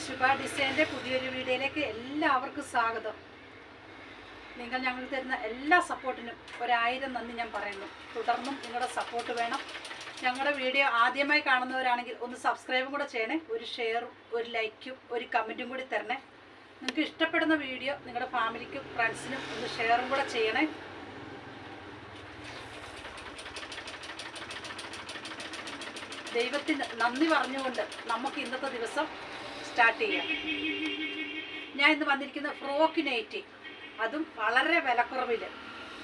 ശുഭ ഡിസൈൻ്റെ പുതിയൊരു വീഡിയോയിലേക്ക് എല്ലാവർക്കും സ്വാഗതം. നിങ്ങൾ ഞങ്ങൾക്ക് തരുന്ന എല്ലാ സപ്പോർട്ടിനും 1000 നന്ദി ഞാൻ പറയുന്നു. തുടർന്നും നിങ്ങളുടെ സപ്പോർട്ട് വേണം. ഞങ്ങളുടെ വീഡിയോ ആദ്യമായി കാണുന്നവരാണെങ്കിൽ ഒന്ന് സബ്സ്ക്രൈബും കൂടെ ചെയ്യണേ. ഒരു ഷെയറും ഒരു ലൈക്കും ഒരു കമൻറ്റും കൂടി തരണേ. നിങ്ങൾക്ക് ഇഷ്ടപ്പെടുന്ന വീഡിയോ നിങ്ങളുടെ ഫാമിലിക്കും ഫ്രണ്ട്സിനും ഒന്ന് ഷെയറും കൂടെ ചെയ്യണേ. ദൈവത്തിന് നന്ദി പറഞ്ഞുകൊണ്ട് നമുക്ക് ഇന്നത്തെ ദിവസം സ്റ്റാർട്ട് ചെയ്യാം. ഞാൻ ഇന്ന് വന്നിരിക്കുന്ന ഫ്രോക്ക് നൈറ്റി, അതും വളരെ വിലക്കുറവിൽ.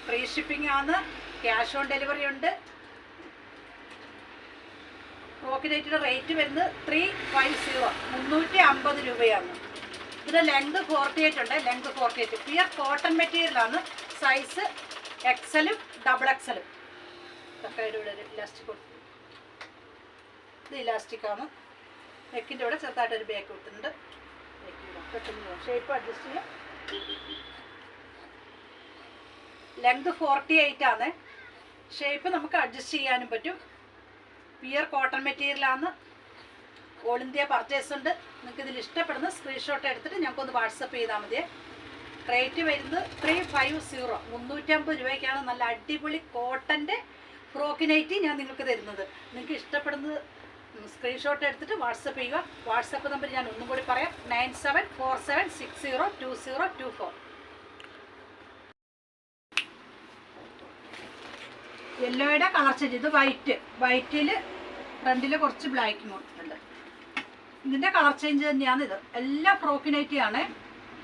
ഫ്രീ ഷിപ്പിംഗ് ആണ്, ക്യാഷ് ഓൺ ഡെലിവറി ഉണ്ട്. ഫ്രോക്ക് നൈറ്റിയുടെ റേറ്റ് വരുന്നത് 350 350 രൂപയാണ്. ഇതിൻ്റെ ലെങ്ത് 48 ഉണ്ട്. ലെങ്ത് 48 പ്യുർ കോട്ടൺ മെറ്റീരിയലാണ്. സൈസ് എക്സലും ഡബിൾ എക്സലും. തക്കയുടെ ഇവിടെ ഒരു ഇലാസ്റ്റിക് കൊടുത്തു. ഇത് ഇലാസ്റ്റിക്കാണ്. നെക്കിൻ്റെ ഇവിടെ ചെറുതായിട്ടൊരു ബാക്ക് കൊടുത്തിട്ടുണ്ട്. പെട്ടെന്ന് ഷേപ്പ് അഡ്ജസ്റ്റ് ചെയ്യാം. ലെങ്ത് 48 ആണ്. ഷേപ്പ് നമുക്ക് അഡ്ജസ്റ്റ് ചെയ്യാനും പറ്റും. പ്യുർ കോട്ടൺ മെറ്റീരിയലാണ്. ഓൾ ഇന്ത്യ പർച്ചേസ് ഉണ്ട്. നിങ്ങൾക്ക് ഇതിൽ ഇഷ്ടപ്പെടുന്ന സ്ക്രീൻഷോട്ട് എടുത്തിട്ട് ഞങ്ങൾക്കൊന്ന് വാട്സപ്പ് ചെയ്താൽ മതിയേ. റേറ്റ് വരുന്നത് 350 350 രൂപയ്ക്കാണ് നല്ല അടിപൊളി കോട്ടൻ്റെ ഫ്രോക്ക് നൈറ്റി ഞാൻ നിങ്ങൾക്ക് തരുന്നത്. നിങ്ങൾക്ക് ഇഷ്ടപ്പെടുന്നത് സ്ക്രീൻഷോട്ട് എടുത്തിട്ട് വാട്സപ്പ് ചെയ്യുക. വാട്സപ്പ് നമ്പർ ഞാൻ ഒന്നും കൂടി പറയാം: 9747602024. യെല്ലോയുടെ കളർ ചേഞ്ച്. ഇത് വൈറ്റിൽ ഫ്രണ്ടിൽ കുറച്ച് ബ്ലാക്കും കൊടുത്തിട്ടുണ്ട്. ഇതിൻ്റെ കളർ ചേഞ്ച് തന്നെയാണ് ഇത്. എല്ലാ ഫ്രോക്ക് നൈറ്റിയാണ്.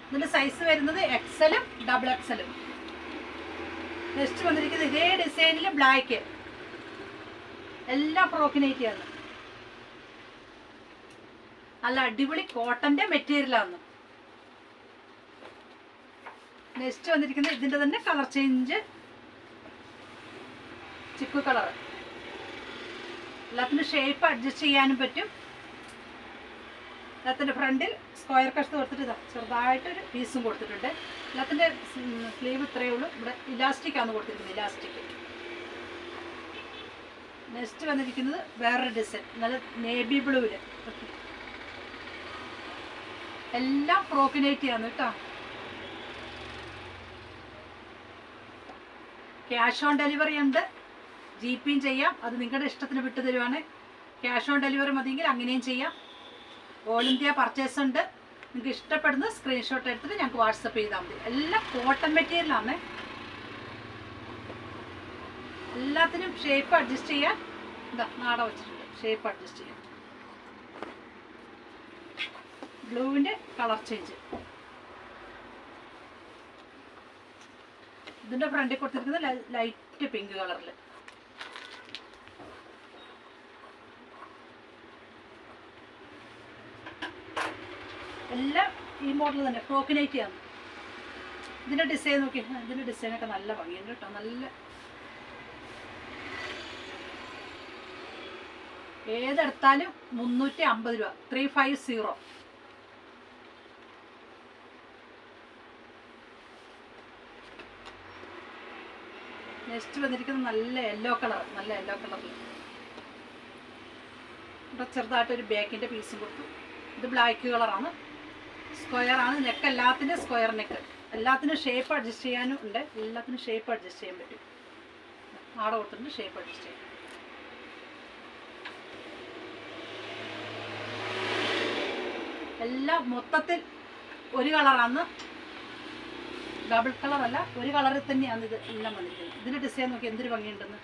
ഇതിൻ്റെ സൈസ് വരുന്നത് എക്സലും ഡബിൾ എക്സലും. നെക്സ്റ്റ് വന്നിരിക്കുന്നത് ഇതേ ഡിസൈനിൽ ബ്ലാക്ക്. എല്ലാ ഫ്രോക്ക് നൈറ്റിയാണ്. നല്ല അടിപൊളി കോട്ടൻ്റെ മെറ്റീരിയലാണ്. നെക്സ്റ്റ് വന്നിരിക്കുന്നത് ഇതിൻ്റെ തന്നെ കളർ ചേഞ്ച്, ചിക്കു കളർ. എല്ലാത്തിനും ഷേപ്പ് അഡ്ജസ്റ്റ് ചെയ്യാനും പറ്റും. എല്ലാത്തിൻ്റെ ഫ്രണ്ടിൽ സ്ക്വയർ കഷ്ണം കൊടുത്തിട്ട് ഇതാ ചെറുതായിട്ടൊരു പീസും കൊടുത്തിട്ടുണ്ട്. എല്ലാത്തിൻ്റെ സ്ലീവ് ഇത്രയേ ഉള്ളൂ. ഇവിടെ ഇലാസ്റ്റിക്കാണ് കൊടുത്തിരിക്കുന്നത്, ഇലാസ്റ്റിക്. നെക്സ്റ്റ് വന്നിരിക്കുന്നത് വേറൊരു ഡിസൈൻ, നല്ല നേവി ബ്ലൂവിൽ. എല്ലാം ഫ്രോക്ക് നൈറ്റിയാണ് കേട്ടോ. ക്യാഷ് ഓൺ ഡെലിവറി ഉണ്ട്. ജിപേയും ചെയ്യാം. അത് നിങ്ങളുടെ ഇഷ്ടത്തിന് വിട്ടു തരുവാണ്. ക്യാഷ് ഓൺ ഡെലിവറി മതിയെങ്കിൽ അങ്ങനെയും ചെയ്യാം. ഓൾ ഇന്ത്യ പർച്ചേസ് ഉണ്ട്. നിങ്ങൾക്ക് ഇഷ്ടപ്പെടുന്ന സ്ക്രീൻഷോട്ട് എടുത്തിട്ട് ഞങ്ങൾക്ക് വാട്സപ്പ് ചെയ്താൽ മതി. എല്ലാം കോട്ടൺ മെറ്റീരിയലാണ്. എല്ലാത്തിനും ഷേപ്പ് അഡ്ജസ്റ്റ് ചെയ്യാൻ എന്താ നാട വെച്ചിട്ടുണ്ട്. ഷേപ്പ് അഡ്ജസ്റ്റ് ചെയ്യാം. ബ്ലൂവിൻ്റെ കളർ ചേഞ്ച്. ഇതിൻ്റെ ഫ്രണ്ടിൽ കൊടുത്തിരിക്കുന്നത് ലൈറ്റ് പിങ്ക് കളറിൽ. എല്ലാം ഈ മോഡൽ തന്നെ ഫ്രോക്ക് നൈറ്റിയാണ്. ഇതിൻ്റെ ഡിസൈൻ നോക്കി. ഇതിൻ്റെ ഡിസൈനൊക്കെ നല്ല ഭംഗിയുണ്ട് കേട്ടോ. നല്ല ഏതെടുത്താലും 350 രൂപ. 350. നെക്സ്റ്റ് വന്നിരിക്കുന്നത് നല്ല യെല്ലോ കളർ. നല്ല യെല്ലോ കളറിൽ ഇവിടെ ചെറുതായിട്ടൊരു ബാക്കിൻ്റെ പീസും കൊടുത്തു. ഇത് ബ്ലാക്ക് കളറാണ്. സ്ക്വയറാണ്. നെക്ക് എല്ലാത്തിൻ്റെ സ്ക്വയർ നെക്ക്. എല്ലാത്തിനും ഷേപ്പ് അഡ്ജസ്റ്റ് ചെയ്യാനും ഉണ്ട്. എല്ലാത്തിനും ഷേപ്പ് അഡ്ജസ്റ്റ് ചെയ്യാൻ പറ്റും. ആടെ കൊടുത്തിട്ടുണ്ട് ഷേപ്പ് അഡ്ജസ്റ്റ് ചെയ്യാൻ. എല്ലാം മൊത്തത്തിൽ ഒരു കളറാണ്. ഡബിൾ കളറല്ല, ഒരു കളറിൽ തന്നെയാണ് ഇത് എല്ലാം വന്നിരിക്കുന്നത്. ഇതിൻ്റെ ഡിസൈൻ നോക്കി എന്തൊരു ഭംഗിയുണ്ടെന്ന്.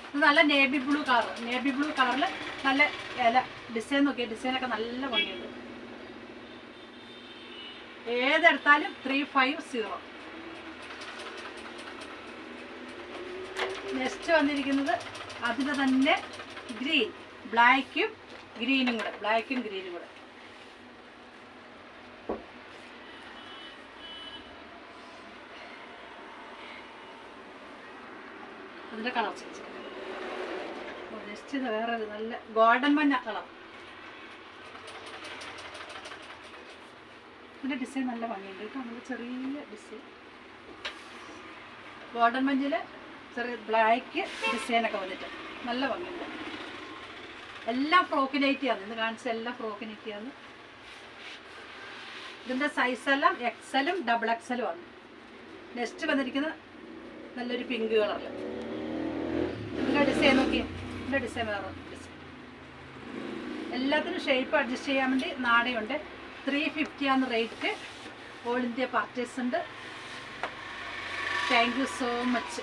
ഇത് നല്ല navy blue colour. Navy blue കളറിൽ നല്ല ഇല ഡിസൈൻ നോക്കിയ ഡിസൈനൊക്കെ നല്ല ഭംഗിയുണ്ട്. ഏതെടുത്താലും 350. നെക്സ്റ്റ് വന്നിരിക്കുന്നത് അതിൻ്റെ തന്നെ ഗ്രീൻ, ബ്ലാക്കും ഗ്രീനും കൂടെ. ബ്ലാക്കും ഗ്രീനും കൂടെ. അതിൻ്റെ കളർ ചേഞ്ച്. നെക്സ്റ്റ് ഇത് വേറെ നല്ല ഗോൾഡൻ മഞ്ഞ കളർ. ഇതിൻ്റെ ഡിസൈൻ നല്ല ഭംഗിയുണ്ട് കേട്ടോ. നല്ല ചെറിയ ഡിസൈൻ. ഗോൾഡൻ മഞ്ഞിൽ ചെറിയ ബ്ലാക്ക് ഡിസൈനൊക്കെ വന്നിട്ട് നല്ല ഭംഗിയുണ്ട്. എല്ലാം ഫ്രോക്ക് നൈറ്റിയാണ്. ഇന്ന് കാണിച്ച എല്ലാം ഫ്രോക്ക് നൈറ്റിയാണ്. ഇതിൻ്റെ സൈസെല്ലാം എക്സലും ഡബിൾ എക്സലും ആണ്. നെക്സ്റ്റ് വന്നിരിക്കുന്ന നല്ലൊരു പിങ്ക് കളറിൽ. ഇതിൻ്റെ ഡിസൈൻ നോക്കി, ഇതിൻ്റെ ഡിസൈൻ വേറെ ഡിസൈൻ. എല്ലാത്തിനും ഷേപ്പ് അഡ്ജസ്റ്റ് ചെയ്യാൻ വേണ്ടി നാടയുണ്ട്. 350 ആണ് റേറ്റ്. ഓൾ ഇന്ത്യ പർച്ചേസ് ഉണ്ട്. Thank you so much.